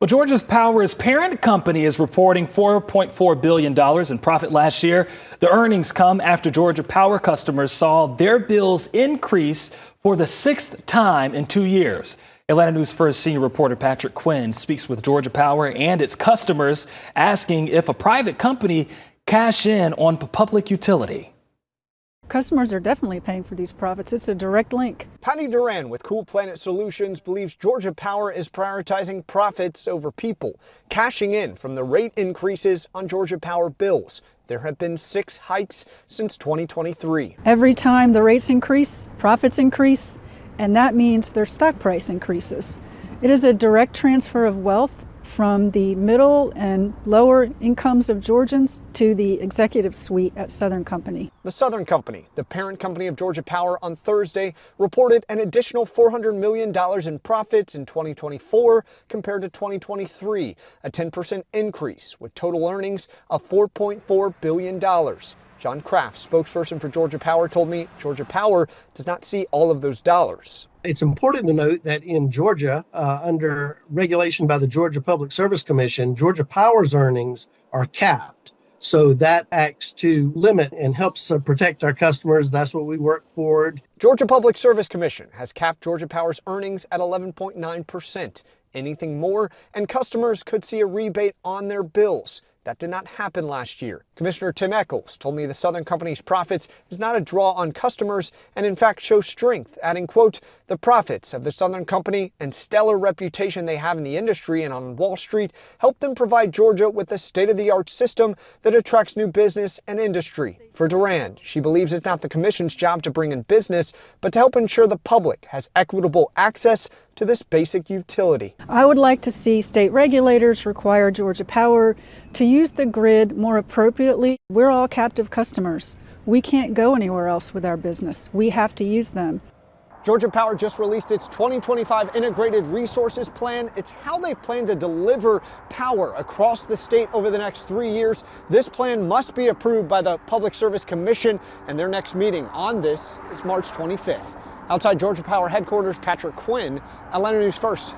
Well, Georgia Power's parent company is reporting $4.4 billion in profit last year. The earnings come after Georgia Power customers saw their bills increase for the sixth time in 2 years. Atlanta News First senior reporter Patrick Quinn speaks with Georgia Power and its customers, asking if a private company cash in on public utility. Customers are definitely paying for these profits. It's a direct link. Patty Duran with Cool Planet Solutions believes Georgia Power is prioritizing profits over people, cashing in from the rate increases on Georgia Power bills. There have been 6 hikes since 2023. Every time the rates increase, profits increase, and that means their stock price increases. It is a direct transfer of wealth from the middle and lower incomes of Georgians to the executive suite at Southern Company. The Southern Company, the parent company of Georgia Power, on Thursday reported an additional $400 million in profits in 2024 compared to 2023, a 10% increase with total earnings of $4.4 billion. John Kraft, spokesperson for Georgia Power, told me Georgia Power does not see all of those dollars. It's important to note that in Georgia, under regulation by the Georgia Public Service Commission, Georgia Power's earnings are capped. So that acts to limit and helps protect our customers. That's what we work for. Georgia Public Service Commission has capped Georgia Power's earnings at 11.9%. Anything more, and customers could see a rebate on their bills. That did not happen last year. Commissioner Tim Echols told me the Southern Company's profits is not a draw on customers and in fact show strength, adding, quote, the profits of the Southern Company and stellar reputation they have in the industry and on Wall Street help them provide Georgia with a state-of-the-art system that attracts new business and industry. For Duran, she believes it's not the commission's job to bring in business, but to help ensure the public has equitable access to this basic utility. I would like to see state regulators require Georgia Power to use the grid more appropriately. We're all captive customers. We can't go anywhere else with our business. We have to use them. Georgia Power just released its 2025 Integrated Resources Plan. It's how they plan to deliver power across the state over the next 3 years. This plan must be approved by the Public Service Commission, and their next meeting on this is March 25th. Outside Georgia Power headquarters, Patrick Quinn, Atlanta News First.